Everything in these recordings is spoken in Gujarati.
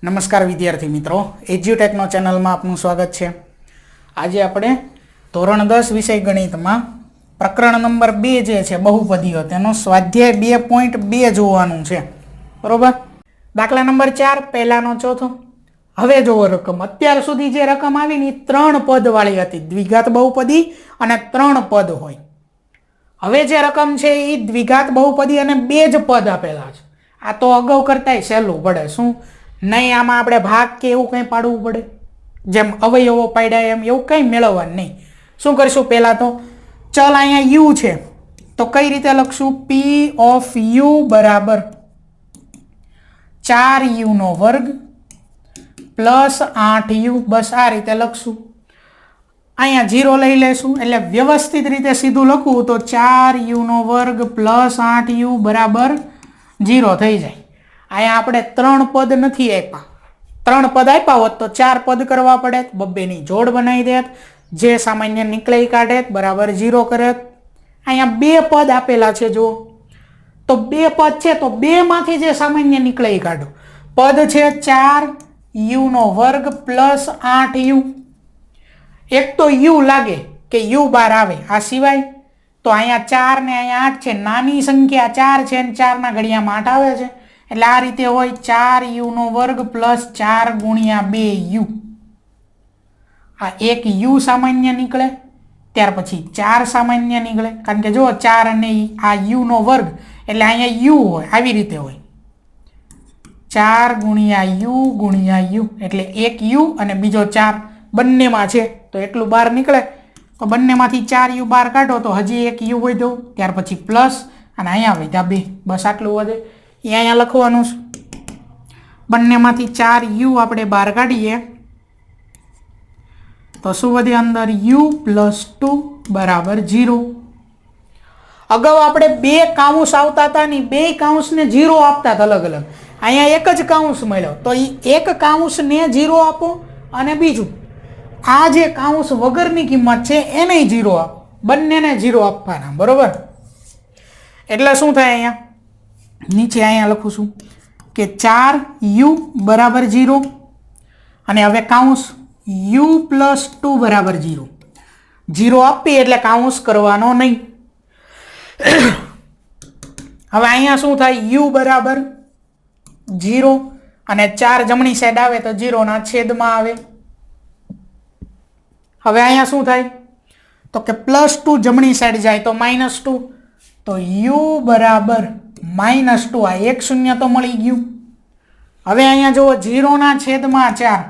નમસ્કાર વિદ્યાર્થી મિત્રો, એજ્યુટેકનો ચેનલમાં આપનું સ્વાગત છે। આજે આપણે ધોરણ 10 વિષય ગણિતમાં પ્રકરણ નંબર 2 જે છે બહુપદીઓ, તેનો સ્વાધ્યાય 2.2 જોવાનું છે, બરોબર। દાખલા નંબર 4 પહેલાનો ચોથો। હવે જોવો રકમ, અત્યાર સુધી જે રકમ આવી ને 3 પદ વાળી હતી, દ્વિઘાત બહુપદી અને 3 પદ હોય। હવે જે રકમ છે એ દ્વિઘાત બહુપદી અને 2 જ પદ આપેલા છે। આ તો અગાઉ કરતાંય સહેલું પડે, શું નહીં આમાં આપણે ભાગ કે એવું કંઈ પાડવું પડે, જેમ અવયવો પાડ્યા એમ એવું કંઈ મેળવવાનું નહીં। શું કરીશું, પહેલાં તો ચલ અહીંયા યુ છે તો કઈ રીતે લખશું, પી ઓફ યુ બરાબર 4u² પ્લસ 8u, બસ આ રીતે લખશું। અહીંયા 0 લઈ લેશું, એટલે વ્યવસ્થિત રીતે સીધું લખવું તો 4u² પ્લસ 8u બરાબર 0 થઈ જાય। અહીંયા આપણે 3 પદ નથી આપ્યા, 3 પદ આપ્યા હોત તો 4 પદ કરવા પડે, બબ્બેની જોડ બનાવી દેત, જે સામાન્ય નીકળે કાઢે બરાબર 0 કરે। અહીંયા 2 પદ આપેલા છે, જો તો 2 પદ છે તો 2 માંથી જે સામાન્ય નીકળે એ કાઢો। પદ છે 4u² પ્લસ 8u, એક તો u લાગે કે u બહાર આવે, આ સિવાય તો અહીંયા 4 ને અહીંયા 8 છે, નાની સંખ્યા 4 છે અને 4 ના ઘડિયામાં 8 આવે છે, એટલે આ રીતે હોય 4u² પ્લસ 4 ગુણ્યા 2u। આ એક u સામાન્ય નીકળે, ત્યાર પછી 4 સામાન્ય નીકળે, કારણ કે જો 4 અને આ u² એટલે અહીંયા u હોય, આવી રીતે હોય 4 ગુણ્યા u એટલે એક u અને બીજો 4 બંનેમાં છે તો એટલું બહાર નીકળે, તો બંનેમાંથી 4u બહાર કાઢો તો હજી એક u વધ્યો, ત્યાર પછી પ્લસ અને અહીંયા વધ્યા 2, બસ આટલું વધે એ અહીંયા લખવાનું છે। બંનેમાંથી 4u આપણે બહાર કાઢીએ તો શું વધે, અંદર u પ્લસ 2 બરાબર 0। અગાઉ આપણે 2 કાઉન્સ આવતા હતા ને 2 કાઉન્સને 0 આપતા હતા અલગ અલગ, અહીંયા એક જ કાઉન્સ મળ્યો તો એ એક કાઉન્સને 0 આપો અને બીજું આ જે કાઉન્સ વગરની કિંમત છે એને 0 આપો, બંનેને 0 આપવાના, બરોબર। એટલે શું થાય, અહીંયા નીચે અહીંયા લખું છું કે 4u બરાબર 0 અને હવે કાઉન્સ u પ્લસ 2 બરાબર 0, 0 આપી એટલે કાઉન્સ કરવાનો નહીં। હવે અહીંયા શું થાય, u બરાબર 0 અને 4 જમણી સાઈડ આવે તો 0 ના છેદમાં આવે। હવે અહીંયા શું થાય તો કે +2 જમણી સાઈડ જાય તો -2, તો u બરાબર -2, આ એક શૂન્ય તો મળી ગયું। હવે અહીંયા જુઓ 0 ના છેદમાં 4,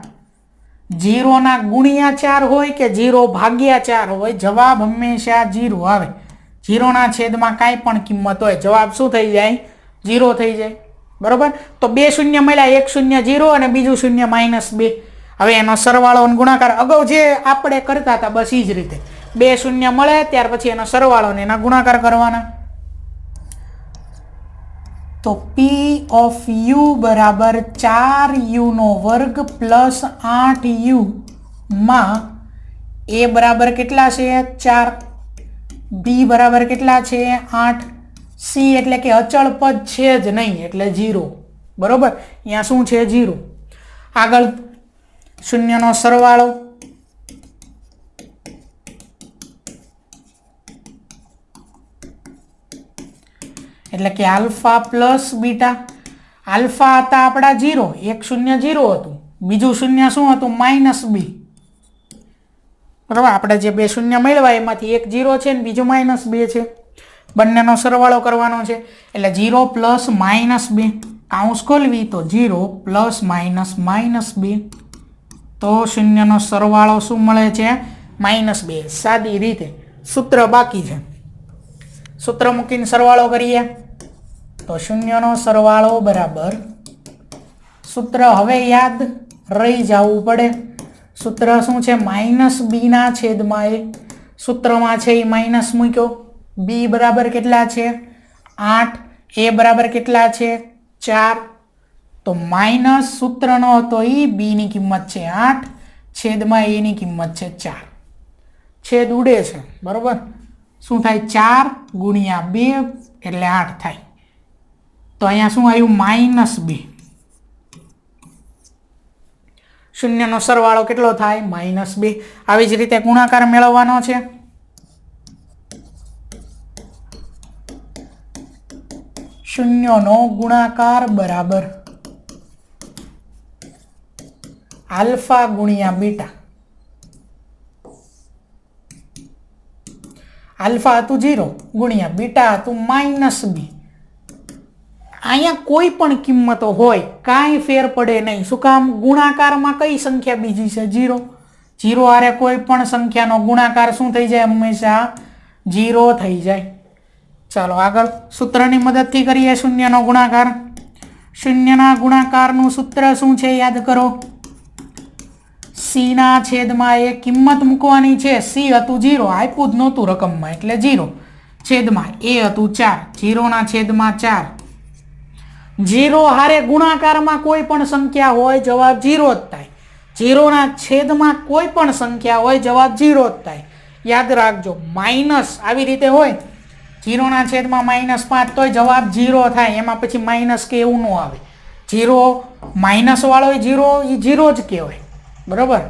0 ના ગુણ્યા 4 હોય કે 0 ભાગ્યા 4 હોય, જવાબ હંમેશા 0 આવે। 0 ના છેદમાં કાંઈ પણ કિંમત હોય, જવાબ શું થઈ જાય, 0 થઈ જાય, બરોબર। તો 2 શૂન્ય મળ્યા, એક શૂન્ય 0 અને બીજું શૂન્ય -2। હવે એનો સરવાળો અને ગુણાકાર અગાઉ જે આપણે કરતા હતા બસ એ જ રીતે 2 શૂન્ય મળે ત્યાર પછી એનો સરવાળો અને એના ગુણાકાર કરવાના। તો p ઓફ u બરાબર 4u² પ્લસ 8u માં a બરાબર કેટલા છે 4, b બરાબર કેટલા છે 8, c એટલે કે અચળ પદ છે જ નહીં એટલે 0, બરોબર। અહીંયા શું છે 0। આગળ શૂન્યનો સરવાળો, એટલે કે આલ્ફા પ્લસ બીટા। આલ્ફા હતા આપણા 0, એક શૂન્ય 0 હતું, બીજું શૂન્ય શું હતું -2, બરાબર। આપણે જે 2 શૂન્ય મેળવ્યા એમાંથી એક 0 છે ને બીજું -2 છે, બંનેનો સરવાળો કરવાનો છે એટલે 0 પ્લસ -2, કાઉન્સ ખોલવી તો 0 પ્લસ -2, તો શૂન્યનો સરવાળો શું મળે છે -2। સાદી રીતે સૂત્ર બાકી છે, સૂત્ર મૂકીને સરવાળો કરીએ તો શૂન્યનો સરવાળો બરાબર, સૂત્ર હવે યાદ રહી જવું પડે, સૂત્ર શું છે -b ના છેદમાં a, સૂત્રમાં છે એ માઇનસ મૂક્યો, b બરાબર કેટલા છે 8, a બરાબર કેટલા છે 4, તો માઇનસ સૂત્રનો હતો એ b ની કિંમત છે 8 છેદમાં a ની કિંમત છે 4, છેદ ઉડે છે, બરોબર। શું થાય 4 ગુણ્યા 2 એટલે 8 થાય, તો અહીંયા શું આવ્યું -2। શૂન્યનો સરવાળો કેટલો થાય? -2. આવી જ રીતે ગુણાકાર મેળવવાનો છે. શૂન્યનો ગુણાકાર બરાબર આલ્ફા ગુણ્યા બીટા. આલ્ફા હતું 0 ગુણ્યા બીટા હતું -2. અહીંયા કોઈ પણ કિંમતો હોય કાંઈ ફેર પડે નહીં. શું કામ? ગુણાકારમાં કઈ સંખ્યા બીજી છે? 0. 0 હારે કોઈ પણ સંખ્યાનો ગુણાકાર શું થઈ જાય? હંમેશા 0 થઈ જાય. ચાલો આગળ સૂત્રની મદદથી કરીએ શૂન્યનો ગુણાકાર. શૂન્યના ગુણાકારનું સૂત્ર શું છે? યાદ કરો. c ના છેદમાં એ કિંમત મૂકવાની છે. c હતું 0, આપ્યું જ નહોતું રકમમાં એટલે 0, છેદમાં એ હતું 4, 0 ના છેદમાં 4. 0 હારે ગુણાકારમાં કોઈ પણ સંખ્યા હોય જવાબ 0 જ થાય. 0 ના છેદમાં કોઈ પણ સંખ્યા હોય જવાબ 0 જ થાય. યાદ રાખજો. માઇનસ આવી રીતે હોય 0 ના છેદમાં -5 તોય જવાબ 0 થાય. એમાં પછી માઇનસ કે એવું ન આવે. 0 માઇનસ વાળો 0 એ 0 જ કહેવાય. બરાબર.